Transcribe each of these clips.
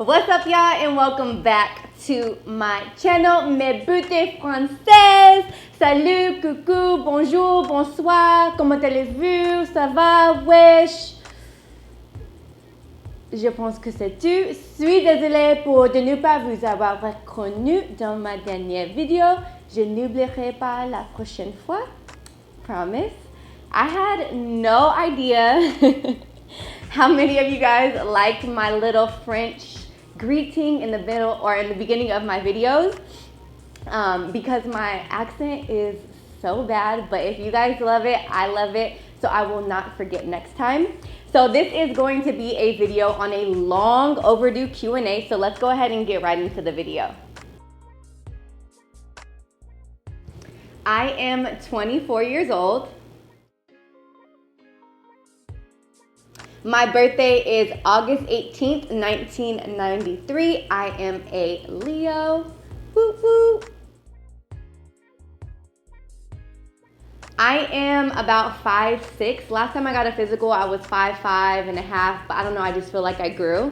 What's up, y'all, and welcome back to my channel, Mes Beautés Françaises. Salut, coucou, bonjour, bonsoir, comment allez-vous? Ça va? Wesh? Je pense que c'est tout. Je suis désolée de ne pas vous avoir reconnu dans ma dernière vidéo. Je n'oublierai pas la prochaine fois. Promise. I had no idea how many of you guys liked my little French greeting in the middle or in the beginning of my videos because my accent is so bad, but if you guys love it, I love it, so I will not forget next time. So this is going to be a video on a long overdue Q&A, so let's go ahead and get right into the video. I am 24 years old. My birthday is August 18th, 1993. I am a Leo. Woo woo. I am about 5'6". Last time I got a physical, I was 5'5" and a half, but I don't know, I just feel like I grew.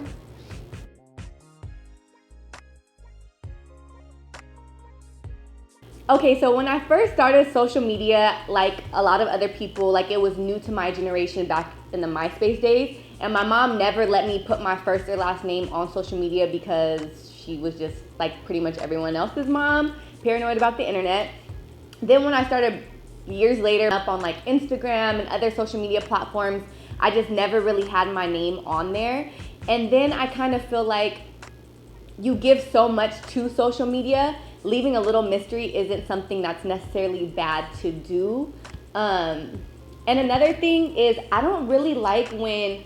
Okay, so when I first started social media, like a lot of other people, like it was new to my generation back in the MySpace days, and my mom never let me put my first or last name on social media because she was just like pretty much everyone else's mom, paranoid about the internet. Then when I started years later up on like Instagram and other social media platforms, I just never really had my name on there. And then I kind of feel like you give so much to social media, leaving a little mystery isn't something that's necessarily bad to do. And another thing is I don't really like when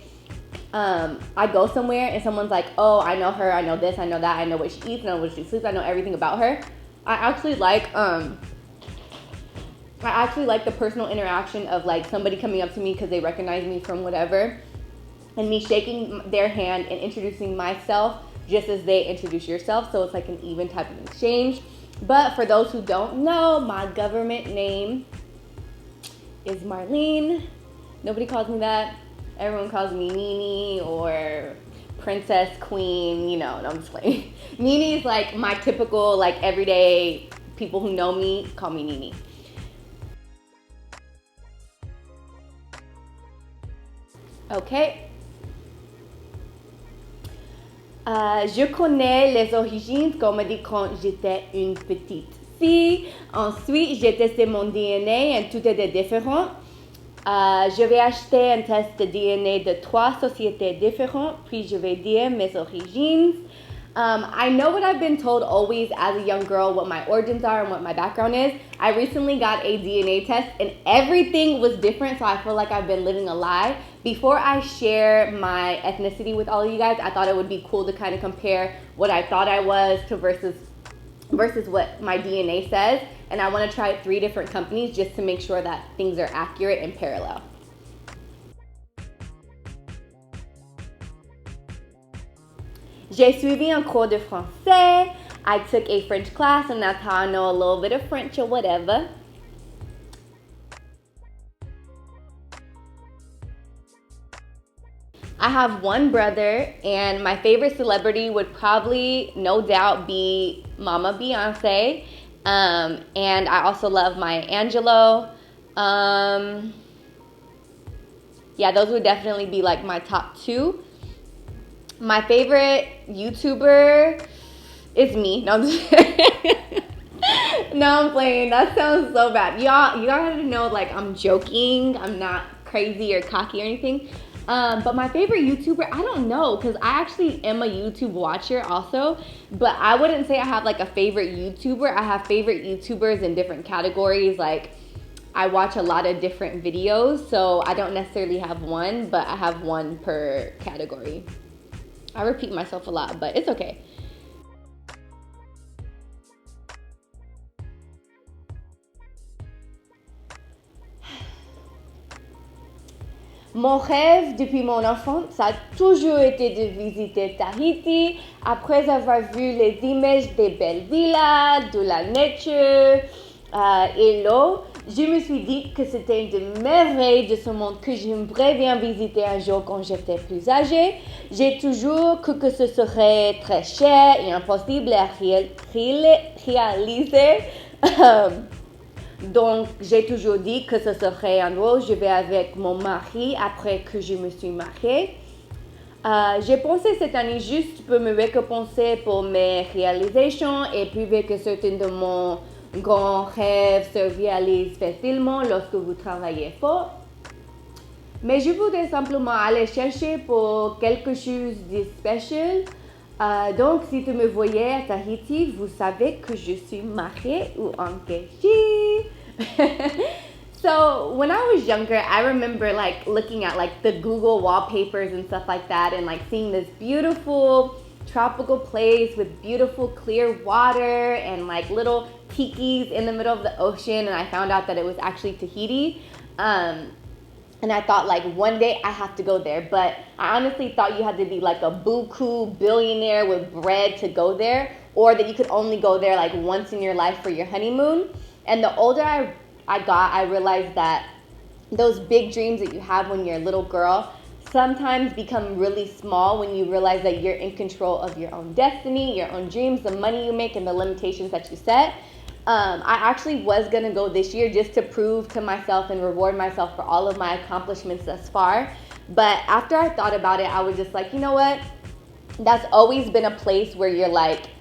I go somewhere and someone's like, oh, I know her, I know this, I know that, I know what she eats, I know what she sleeps, I know everything about her. I actually like the personal interaction of like somebody coming up to me because they recognize me from whatever, and me shaking their hand and introducing myself just as they introduce yourself, so it's like an even type of exchange. But for those who don't know, my government name is Marlene. Nobody calls me that. Everyone calls me Nini or Princess, Queen, you know, no, I'm just playing. Nini is like my typical, like everyday people who know me call me Nini. Okay. Je connais les origines, comme dit quand j'étais une petite fille. Ensuite, j'ai testé mon DNA et tout était différent. Je vais acheter un test de DNA de 3 sociétés différentes, puis je vais dire mes origines. I know what I've been told always as a young girl, what my origins are and what my background is. I recently got a DNA test and everything was different, so I feel like I've been living a lie. Before I share my ethnicity with all of you guys, I thought it would be cool to kind of compare what I thought I was to versus what my DNA says. And I want to try 3 different companies just to make sure that things are accurate and parallel. J'ai suivi un cours de français. I took a French class, and that's how I know a little bit of French or whatever. I have one brother, and my favorite celebrity would probably, no doubt, be Mama Beyonce. And I also love Maya Angelou. Yeah, those would definitely be like my top 2. My favorite YouTuber is me. No, I'm just no, I'm playing. That sounds so bad. Y'all have to know, like, I'm joking. I'm not crazy or cocky or anything. But my favorite YouTuber, I don't know, because I actually am a YouTube watcher also, but I wouldn't say I have like a favorite YouTuber. I have favorite YouTubers in different categories. Like, I watch a lot of different videos, so I don't necessarily have one, but I have one per category. I repeat myself a lot, but it's okay. Mon rêve depuis mon enfance, ça a toujours été de visiter Tahiti après avoir vu les images des belles villas, de la nature et l'eau. Je me suis dit que c'était une des merveilles de ce monde que j'aimerais bien visiter un jour quand j'étais plus âgée. J'ai toujours cru que ce serait très cher et impossible à réaliser. Donc, j'ai toujours dit que ce serait un jour, je vais avec mon mari après que je me suis mariée. J'ai pensé cette année juste pour me récompenser pour mes réalisations et prouver que certains de mon grands rêves se réalisent facilement lorsque vous travaillez fort. Mais je voudrais simplement aller chercher pour quelque chose de spécial. Donc, si tu me voyais à Tahiti, vous savez que je suis mariée ou engagée. So when I was younger, I remember like looking at like the Google wallpapers and stuff like that and like seeing this beautiful tropical place with beautiful clear water and like little tikis in the middle of the ocean, and I found out that it was actually Tahiti. And I thought like one day I have to go there, but I honestly thought you had to be like a buku billionaire with bread to go there, or that you could only go there like once in your life for your honeymoon. And the older I got, I realized that those big dreams that you have when you're a little girl sometimes become really small when you realize that you're in control of your own destiny, your own dreams, the money you make, and the limitations that you set. I actually was going to go this year just to prove to myself and reward myself for all of my accomplishments thus far. But after I thought about it, I was just like, you know what? That's always been a place where you're like,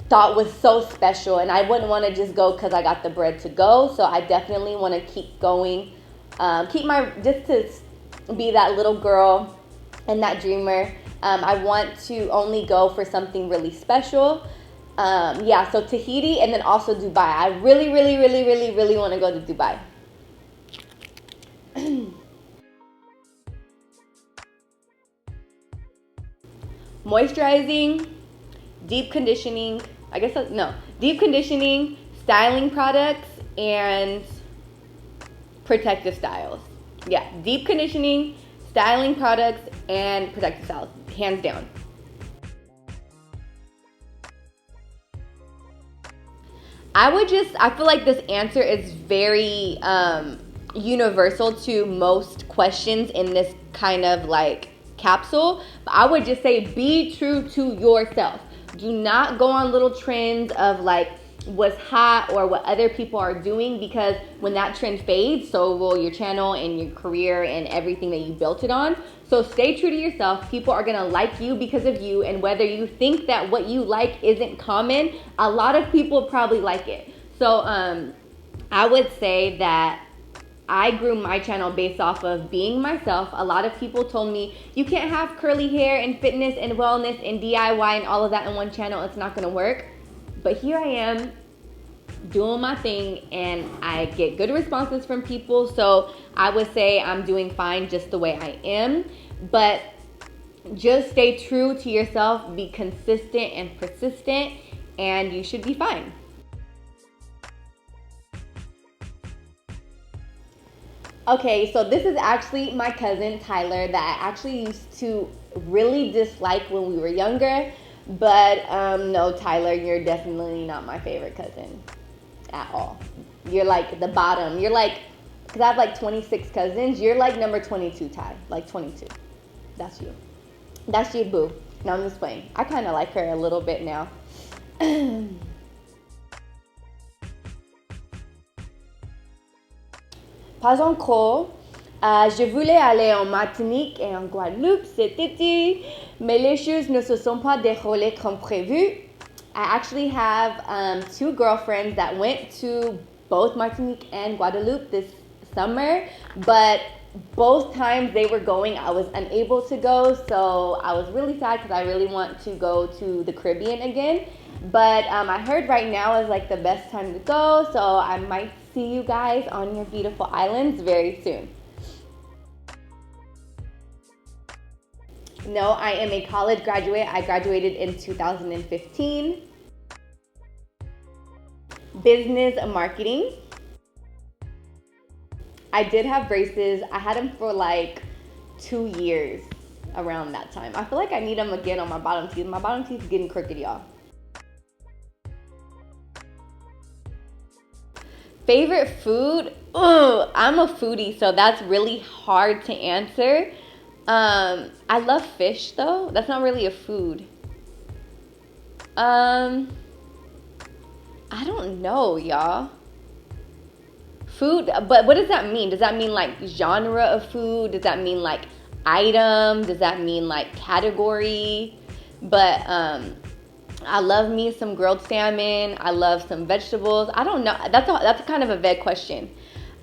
thought was so special, and I wouldn't want to just go because I got the bread to go. So I definitely want to keep going, just to be that little girl and that dreamer. I want to only go for something really special. So Tahiti and then also Dubai. I really want to go to Dubai. Moisturizing, deep conditioning, deep conditioning, styling products, and protective styles. Yeah, deep conditioning, styling products, and protective styles, hands down. I feel like this answer is very universal to most questions in this kind of like capsule. But I would just say be true to yourself. Do not go on little trends of like what's hot or what other people are doing, because when that trend fades, so will your channel and your career and everything that you built it on. So stay true to yourself. People are gonna like you because of you, and whether you think that what you like isn't common, a lot of people probably like it. So I would say that I grew my channel based off of being myself. A lot of people told me, you can't have curly hair and fitness and wellness and DIY and all of that in one channel. It's not gonna work. But here I am doing my thing, and I get good responses from people. So I would say I'm doing fine just the way I am. But just stay true to yourself, be consistent and persistent, and you should be fine. Okay, so this is actually my cousin Tyler that I actually used to really dislike when we were younger. But no, Tyler, you're definitely not my favorite cousin at all. You're like the bottom. You're like, because I have like 26 cousins, you're like number 22, Ty. Like 22. That's you. That's you, boo. No, I'm just playing. I kind of like her a little bit now. Pas encore. Je voulais aller en Martinique et en Guadeloupe cet été, mais les choses ne se sont pas déroulées comme prévu. I actually have 2 girlfriends that went to both Martinique and Guadeloupe this summer, but both times they were going, I was unable to go, so I was really sad because I really want to go to the Caribbean again. But I heard right now is like the best time to go, so I might see you guys on your beautiful islands very soon. No, I am a college graduate. I graduated in 2015. Business and marketing. I did have braces. I had them for like 2 years around that time. I feel like I need them again on my bottom teeth. My bottom teeth is getting crooked, y'all. Favorite food? Oh, I'm a foodie, so that's really hard to answer. I love fish though. That's not really a food. Um, I don't know, y'all. Food, but what does that mean? Does that mean like genre of food? Does that mean like item? Does that mean like category? But I love me some grilled salmon. I love some vegetables. I don't know. That's a kind of a vague question.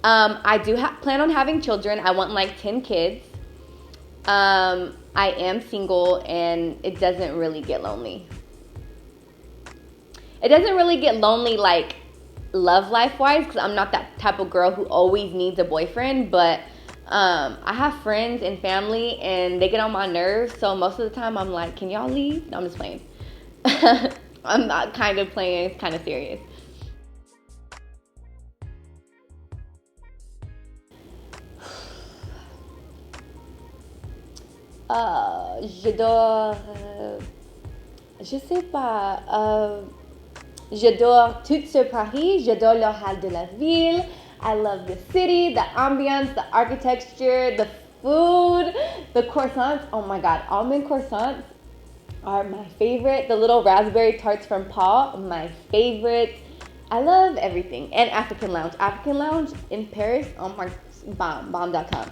I do plan on having children. I want like 10 kids. I am single, and it doesn't really get lonely. It doesn't really get lonely like love life wise, because I'm not that type of girl who always needs a boyfriend. But I have friends and family, and they get on my nerves. So most of the time, I'm like, can y'all leave? No, I'm just playing. I'm not kind of playing, it's kind of serious. J'adore, je sais pas, j'adore tout ce Paris, j'adore le hall de la ville. I love the city, the ambiance, the architecture, the food, the croissants. Oh my god, almond croissants are my favorite. The little raspberry tarts from Paul, my favorite. I love everything. And African Lounge. African Lounge in Paris, oh my, bomb.com.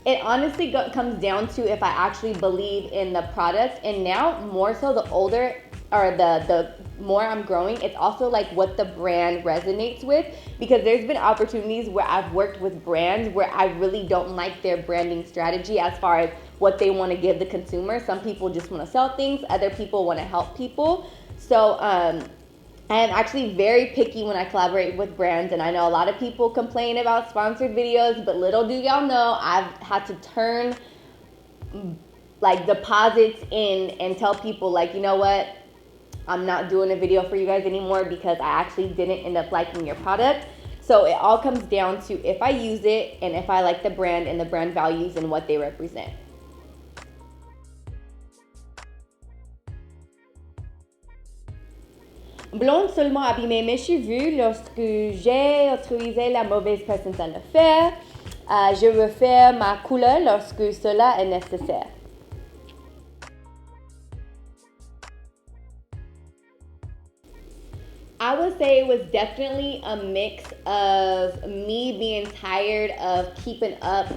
It honestly comes down to if I actually believe in the product. And now more so the older or the more I'm growing, it's also like what the brand resonates with, because there's been opportunities where I've worked with brands where I really don't like their branding strategy as far as what they want to give the consumer. Some people just want to sell things, other people want to help people. So I am actually very picky when I collaborate with brands, and I know a lot of people complain about sponsored videos, but little do y'all know, I've had to turn like deposits in and tell people like, you know what, I'm not doing a video for you guys anymore because I actually didn't end up liking your product. So it all comes down to if I use it and if I like the brand and the brand values and what they represent. Blonde seulement abîmer mes cheveux lorsque j'ai autorisé la mauvaise personne à le faire. Je refais ma couleur lorsque cela est nécessaire. I would say it was definitely a mix of me being tired of keeping up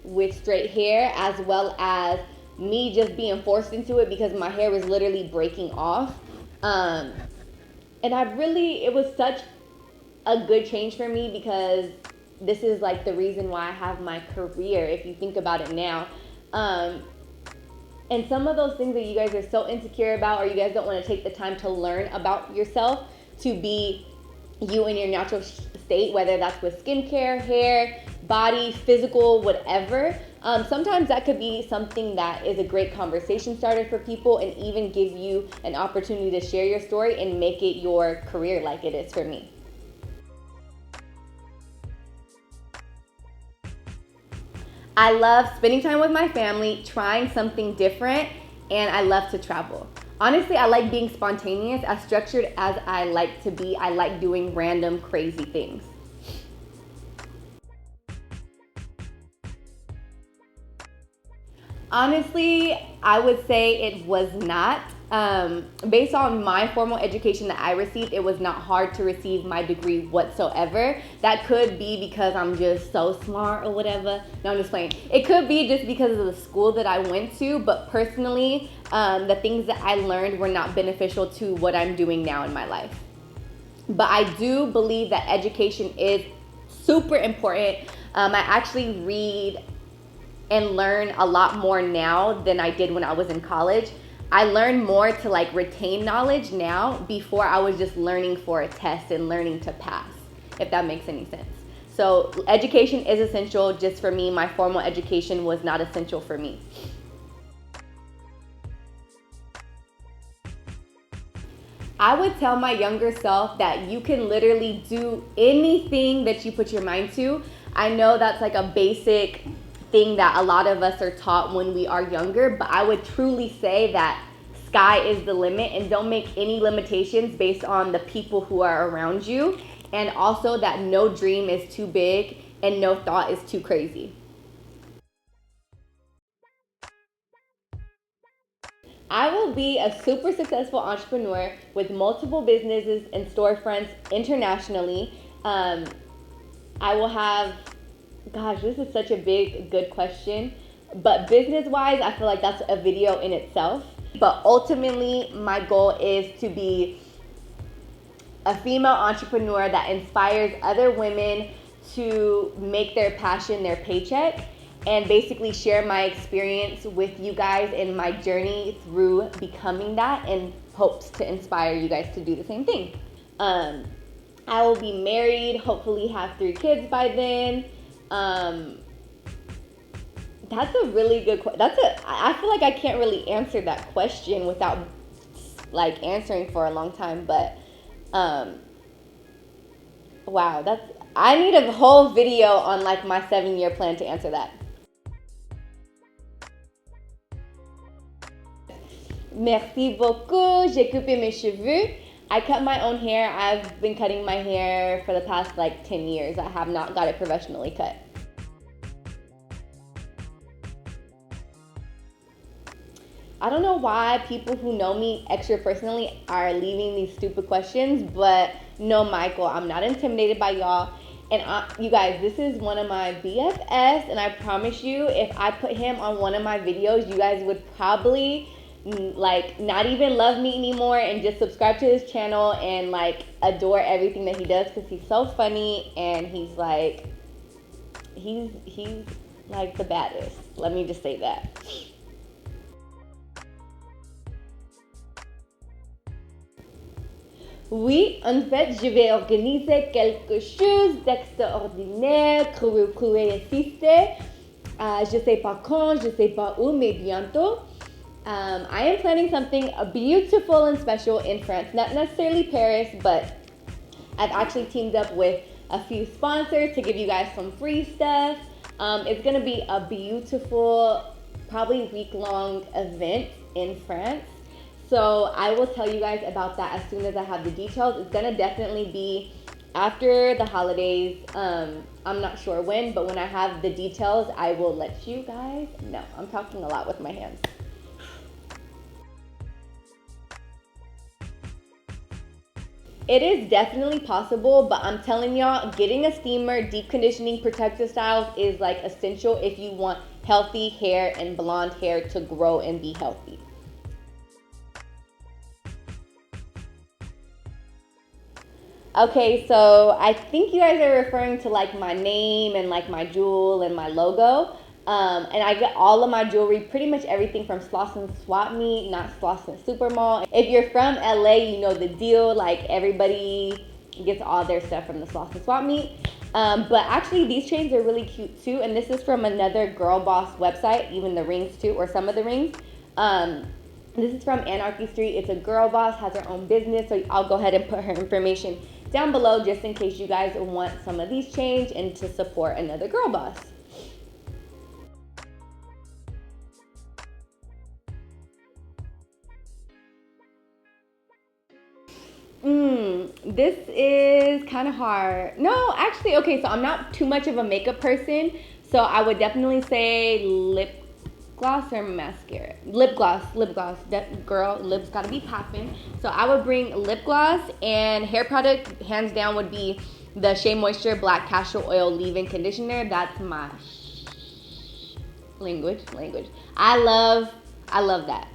with straight hair, as well as me just being forced into it because my hair was literally breaking off. And it was such a good change for me because this is like the reason why I have my career, if you think about it now. And some of those things that you guys are so insecure about, or you guys don't want to take the time to learn about yourself to be you in your natural state, whether that's with skincare, hair, body, physical, whatever. Sometimes that could be something that is a great conversation starter for people and even give you an opportunity to share your story and make it your career like it is for me. I love spending time with my family, trying something different, and I love to travel. Honestly, I like being spontaneous. As structured as I like to be, I like doing random, crazy things. Honestly, I would say it was not. Based on my formal education that I received, it was not hard to receive my degree whatsoever. That could be because I'm just so smart or whatever. No, I'm just playing. It could be just because of the school that I went to, but personally, the things that I learned were not beneficial to what I'm doing now in my life. But I do believe that education is super important. I actually read and learn a lot more now than I did when I was in college. I learn more to like retain knowledge now. Before I was just learning for a test and learning to pass, if that makes any sense. So education is essential just for me. My formal education was not essential for me. I would tell my younger self that you can literally do anything that you put your mind to. I know that's like a basic thing that a lot of us are taught when we are younger, but I would truly say that sky is the limit, and don't make any limitations based on the people who are around you. And also that no dream is too big and no thought is too crazy. I will be a super successful entrepreneur with multiple businesses and storefronts internationally. I will have, gosh, this is such a good question. But business-wise, I feel like that's a video in itself. But ultimately, my goal is to be a female entrepreneur that inspires other women to make their passion their paycheck, and basically share my experience with you guys and my journey through becoming that, and hopes to inspire you guys to do the same thing. I will be married, hopefully have 3 kids by then. That's a really good question. I feel like I can't really answer that question without like answering for a long time, but wow, I need a whole video on like my 7-year plan to answer that. Merci beaucoup. J'ai coupé mes cheveux. I cut my own hair. I've been cutting my hair for the past like 10 years. I have not got it professionally cut. I don't know why people who know me extra personally are leaving these stupid questions, but no, Michael, I'm not intimidated by y'all. And you guys, this is one of my BFFs, and I promise you, if I put him on one of my videos, you guys would probably like not even love me anymore and just subscribe to his channel and like adore everything that he does, because he's so funny and he's like the baddest. Let me just say that. Oui, en fait, je vais organiser quelque chose d'extraordinaire, assisté. Je sais pas quand, je sais pas où, mais bientôt. I am planning something beautiful and special in France. Not necessarily Paris, but I've actually teamed up with a few sponsors to give you guys some free stuff. It's going to be a beautiful, probably week-long event in France. So I will tell you guys about that as soon as I have the details. It's going to definitely be after the holidays. I'm not sure when, but when I have the details, I will let you guys know. I'm talking a lot with my hands. It is definitely possible, but I'm telling y'all, getting a steamer, deep conditioning, protective styles is like essential if you want healthy hair and blonde hair to grow and be healthy. Okay, so I think you guys are referring to like my name and like my jewel and my logo. And I get all of my jewelry, pretty much everything from Slauson Swap Meet, not Slauson Supermall. If you're from LA, you know the deal. Like everybody gets all their stuff from the Slauson Swap Meet. But actually these chains are really cute too. And this is from another girl boss website, even the rings too, or some of the rings. This is from Anarchy Street. It's a girl boss, has her own business. So I'll go ahead and put her information down below just in case you guys want some of these chains and to support another girl boss. This is kind of hard. No, actually, okay, so I'm not too much of a makeup person, so I would definitely say lip gloss or mascara. Lip gloss. That girl, lips gotta be popping. So I would bring lip gloss, and hair product, hands down, would be the Shea Moisture Black Castor Oil Leave-In Conditioner. That's my language. I love that.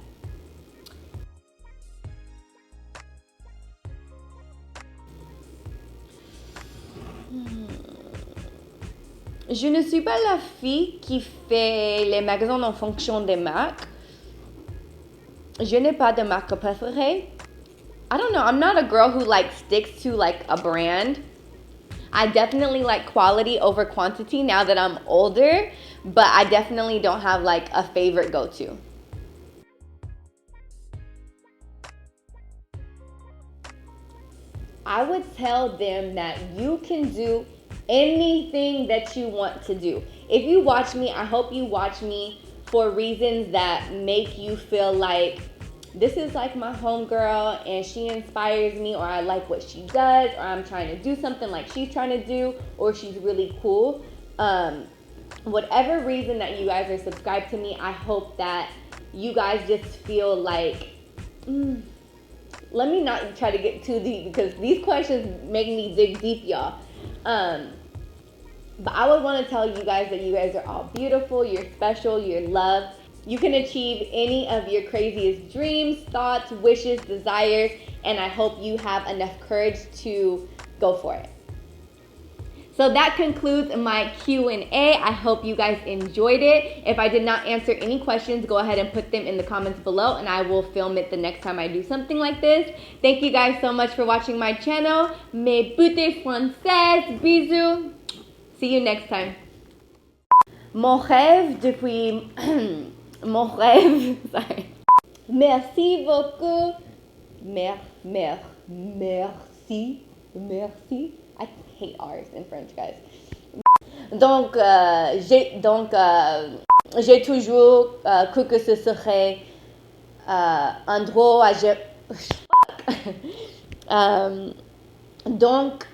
Je ne suis pas la fille qui fait les magasins en fonction des marques. Je n'ai pas de marque préférée. I don't know. I'm not a girl who like sticks to like a brand. I definitely like quality over quantity now that I'm older, but I definitely don't have like a favorite go-to. I would tell them that you can do anything that you want to do. If you watch me, I hope you watch me for reasons that make you feel like this is like my homegirl and she inspires me, or I like what she does, or I'm trying to do something like she's trying to do, or she's really cool. Whatever reason that you guys are subscribed to me, I hope that you guys just feel like, let me not try to get too deep because these questions make me dig deep, y'all. But I would want to tell you guys that you guys are all beautiful, you're special, you're loved. You can achieve any of your craziest dreams, thoughts, wishes, desires, and I hope you have enough courage to go for it. So that concludes my Q&A. I hope you guys enjoyed it. If I did not answer any questions, go ahead and put them in the comments below and I will film it the next time I do something like this. Thank you guys so much for watching my channel. Mes beautés françaises. Bisous. See you next time. Mon rêve depuis... Mon rêve... Sorry. Merci beaucoup. Merci. I hate R's in French, guys. Donc, j'ai toujours cru que ce serait un drôle à donc